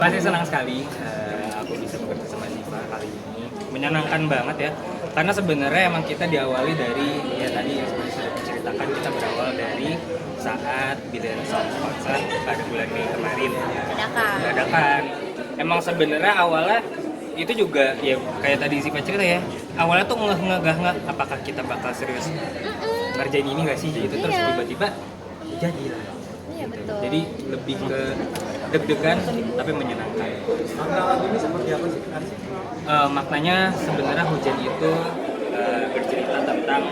Pasti senang sekali aku bisa bekerja sama Ziva kali ini. Menyenangkan banget ya. Karena sebenarnya emang kita diawali dari ya tadi yang seperti sudah diceritakan, kita berawal dari saat Billion Song Concert pada bulan Mei kemarin. Dadakan. Emang sebenarnya awalnya itu juga ya kayak tadi Ziva cerita ya. Awalnya tuh ngegah apakah kita bakal serius ngerjain ini gak sih gitu, terus tiba-tiba jadi lah. Iya betul. Jadi lebih ke deg-degan tapi menyenangkan. Makna lagu ini seperti apa sih? Maknanya sebenarnya Hujan itu bercerita tentang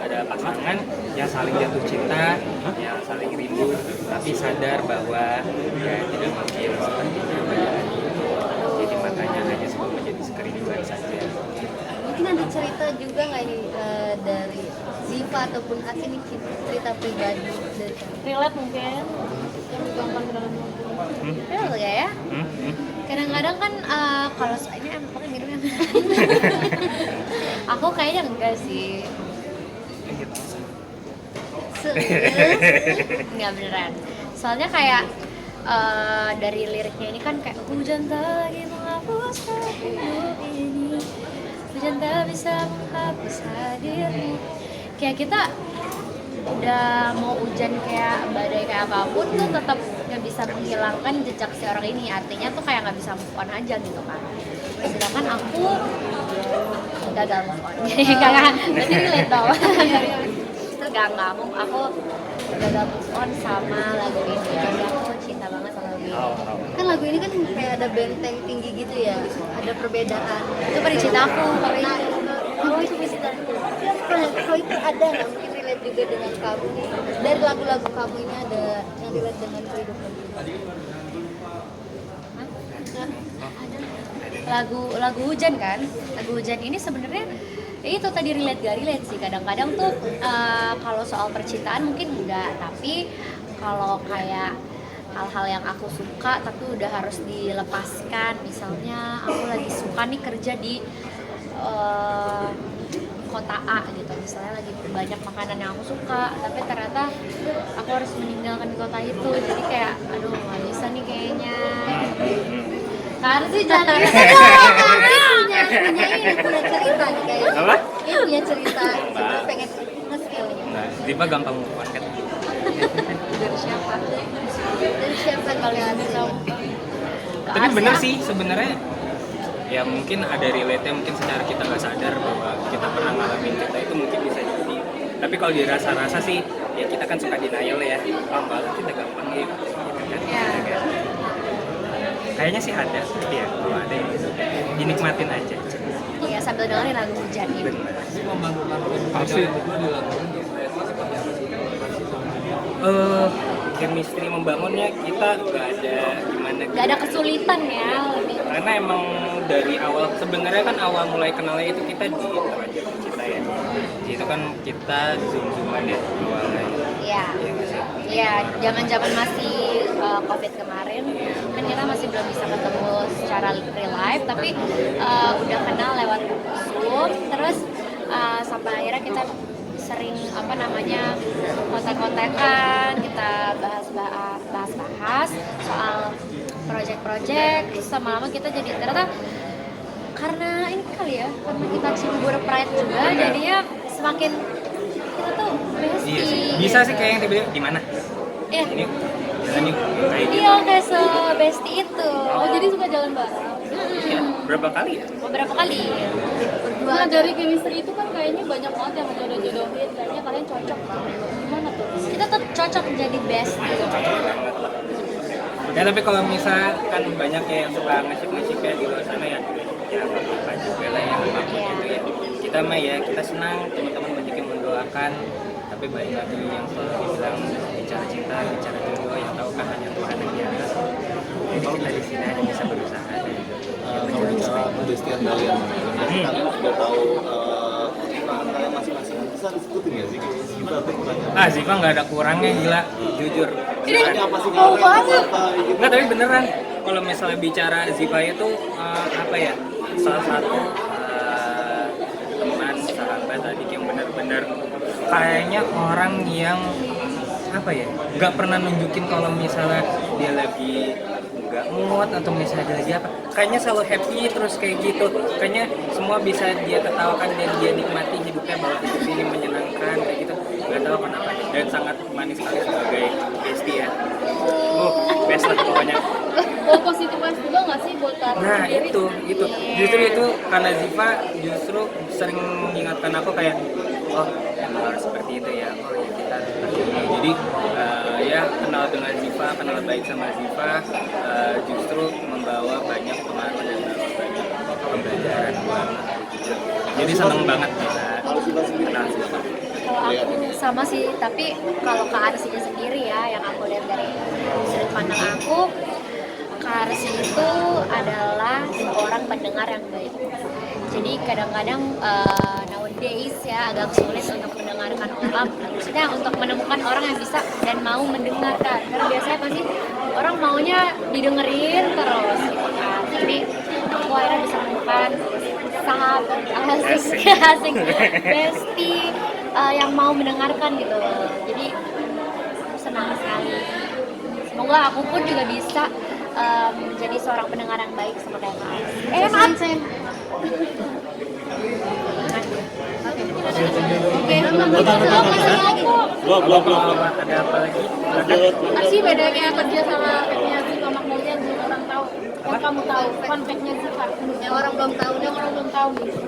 ada pasangan yang saling jatuh cinta, yang saling rindu, tapi sadar bahwa ya tidak mungkin sepertinya bayangan itu. Jadi makanya hanya semua menjadi kerinduan saja. Mungkin ada cerita juga nggak nih dari Ziva ataupun Aci nih, cerita pribadi dari relate mungkin yang dituangkan ke dalam lagu. Real ya? Kadang-kadang kan kalau ini pakai minumnya aku kayaknya enggak sih. Enggak beneran. Soalnya kayak dari liriknya ini kan kayak hujan tak lagi menghapus hidup ini, hujan tak bisa menghapus hadirmu. Kayak kita udah mau hujan kayak badai kayak apapun tuh tetap nggak bisa menghilangkan jejak si orang ini. Artinya tuh kayak nggak bisa move on aja gitu kan. Sedangkan aku gagal move on. Kakak berarti relate dong. Itu gak aku gagal move on sama lagu ini. Jadi aku cinta banget sama lagu ini. Kan lagu ini kan kayak ada benteng tinggi gitu ya, ada perbedaan. Itu pada cinta aku. Kalau itu bisa kalau itu ada nggak mungkin relate juga dengan kamu nih, dari lagu-lagu kamu ini ada yang relate dengan kehidupan lagu hujan kan, lagu hujan ini sebenarnya ya itu tadi relate gak relate sih. Kadang-kadang tuh kalau soal percintaan mungkin enggak, tapi kalau kayak hal-hal yang aku suka tapi udah harus dilepaskan, misalnya aku lagi suka nih kerja di kota A gitu, misalnya lagi banyak makanan yang aku suka tapi ternyata aku harus meninggalkan kota itu, jadi kayak aduh nggak bisa nih kayaknya. Kan sih jangan gitu dong, punya cerita nih kayaknya. Apa? Ini punya cerita, sebenarnya pengen nge-spill nih. Nah, Ziva gampang move on kan? Dari siapa? Dari siapa kalian? Tapi bener sih sebenarnya. Ya mungkin ada relate-nya, mungkin secara kita nggak sadar bahwa kita pernah ngalamin kita itu mungkin bisa jadi. Tapi kalau dirasa-rasa sih, ya kita kan suka denial ya. Paham banget kita gampang gitu kan? Ya. Kayaknya sih ada, ya kalau ada ya dinikmatin aja. Iya, sambil dengerin lagu hujan ini. Bener. Membangunkan Pasti. yang kedua di lagu ini seperti apa sih? Chemistry membangunnya kita nggak ada gimana. Gak ada kesulitan ya, lebih. Karena emang dari awal sebenarnya kan awal mulai kenalnya itu kita di Raja Cinta ya. Di itu kan kita zoom-zooman ya awalnya. Iya. Iya, zaman-zaman masih COVID kemarin, kan kita masih belum bisa ketemu secara real life, tapi udah kenal lewat Zoom, terus sampai akhirnya kita sering kontak-kontakan, kita bahas soal project-project, terus lama-lama kita jadi ternyata karena ini kali ya, karena kita cemburu pride juga, jadinya semakin kita tuh bestie. Iya sih. Bisa sih kayak yang tiba-tiba gimana? Iya. Ini jalan yuk kayak gitu. Iya, kayak se-bestie itu. Oh jadi suka jalan bareng. Iya, berapa kali ya? Beberapa kali. Berdua Nah dari chemistry itu kan kayaknya banyak banget yang jodoh-jodohin, kayaknya kalian cocok banget. Gimana tuh? kita tuh cocok jadi bestie. Ya tapi kalau misalkan banyak ya yang suka ngasih-ngasih kayak di luar sana ya nggak apa-apa juga lah ya apapun Iya. itu ya. Kita mah ya kita senang teman-teman banyak yang mendoakan, tapi balik lagi yang selalu bilang bicara cinta, bicara jodoh yang tahu kan hanya Tuhan yang di atas. Kalau kita di sini hanya bisa berusaha dan Kalau bicara pendestian kalian, kalian sudah tahu kalian masing-masing bisa disebutin nggak sih? Kita tuh kurangnya. Ziva nggak ada kurangnya gila, jujur. Kurangnya apa sih kalau apa gitu? Nggak, tapi beneran kalau misalnya bicara Ziva itu apa ya, salah satu teman sahabat adik yang benar-benar kayaknya orang yang apa ya, nggak pernah nunjukin kalau misalnya dia lagi nggak mood atau misalnya lagi apa, kayaknya selalu happy terus kayak gitu, kayaknya semua bisa dia tertawakan dan dia nikmati hidupnya, bahwa hidup ini menyenangkan kayak gitu, nggak tahu kenapa, dan sangat manis sekali sebagai bestie ya. Best lah pokoknya. Bawa positif vibes juga nggak sih buat Kak Nah sendiri? itu justru itu karena Ziva justru sering mengingatkan aku kayak, oh emang harus seperti itu ya, oh ya kita harus seperti ini. Jadi ya kenal dengan Ziva, kenal baik sama Ziva, justru membawa banyak pengaruh dan membawa banyak pembelajaran banget gitu. Jadi seneng banget bisa kenal Ziva. Kalau aku sama sih, tapi kalau Kak Arsinya sendiri ya, yang aku lihat dari sudut pandang aku, Kak Arsi itu adalah seorang pendengar yang baik. Jadi kadang-kadang nowadays ya agak sulit untuk mendengarkan orang, maksudnya untuk menemukan orang yang bisa dan mau mendengarkan. Karena biasanya pasti orang maunya didengerin terus gitu kan. Jadi aku akhirnya bisa menemukan sahabat asik bestie yang mau mendengarkan gitu. Jadi senang sekali. Semoga aku pun juga bisa menjadi seorang pendengar yang baik sama kayak Kak Arsi. Maaf. Oke, Belum. Ada apa lagi? Apa sih bedanya kerja sama fact-nya Ziva Magnolia yang belum orang tahu? Yang kamu tahu, fun fact-nya Ziva yang orang belum tahu, gitu.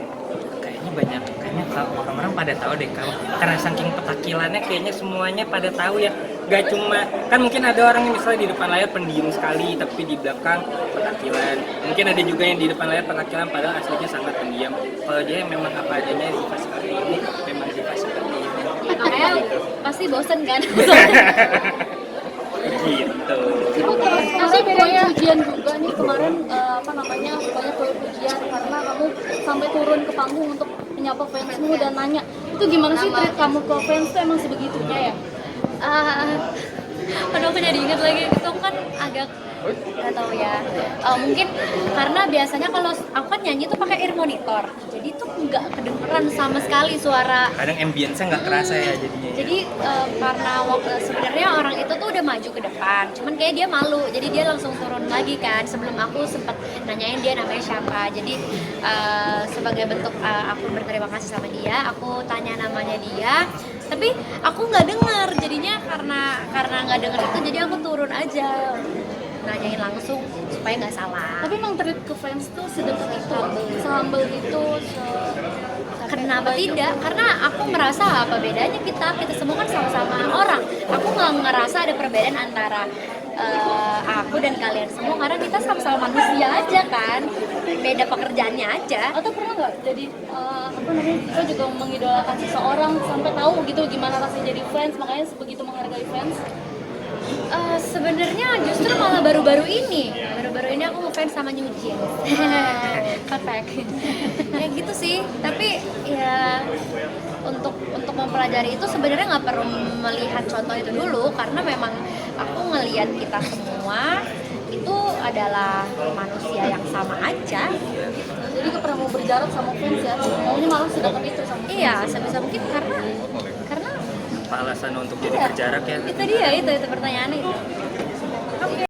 Kayaknya banyak, kayaknya kalau orang-orang pada tahu deh, kalau karena saking petakilannya kayaknya semuanya pada tahu ya. Gak cuma, kan mungkin ada orang yang misalnya di depan layar pendiam sekali tapi di belakang petakilan. Mungkin ada juga yang di depan layar petakilan padahal aslinya sangat pendiam. Kalau dia memang apa adanya, Ziva seperti ini, memang Ziva seperti ini. Makanya pasti bosen kan? Gitu. Tapi banyak pujian juga nih kemarin banyak pujian karena kamu sampai turun ke panggung untuk menyapa fansmu dan nanya itu gimana sih treat kamu ke fans tuh emang sebegitunya ya? Aduh aku jadi inget lagi, itu kan agak nggak tahu ya. Mungkin karena biasanya kalau aku kan nyanyi tuh pakai ear monitor, jadi tuh nggak kedengeran sama sekali suara. Kadang ambience-nya nggak kerasa ya jadinya. Jadi karena sebenarnya orang itu tuh udah maju ke depan, cuman kayak dia malu, jadi dia langsung turun lagi kan. Sebelum aku sempat nanyain dia namanya siapa, jadi sebagai bentuk aku berterima kasih sama dia, aku tanya namanya dia, tapi aku nggak dengar, jadinya karena nggak dengar itu, jadi aku turun aja nanyain langsung supaya nggak salah. Tapi emang treat ke fans tuh sedekat itu, sehumble itu, Kenapa tidak? Karena aku merasa apa bedanya kita semua kan sama-sama orang. Aku nggak ngerasa ada perbedaan antara aku dan kalian semua, karena kita sama-sama manusia aja kan, beda pekerjaannya aja. Atau pernah nggak jadi kita juga mengidolakan seseorang sampai tahu gitu gimana rasanya jadi fans, makanya sebegitu menghargai fans? Sebenarnya justru malah baru-baru ini aku ngefans sama New Jeans. Fun fact. Ya gitu sih, tapi ya untuk mempelajari itu sebenarnya nggak perlu melihat contoh itu dulu, karena memang aku ngelihat kita semua itu adalah manusia yang sama aja. Jadi gak pernah mau berjarak sama fans ya, maunya malah sedekat itu sama fans. Iya, sebisa mungkin karena Apa alasan untuk jadi iya, berjarak ya? itu dia itu pertanyaannya itu.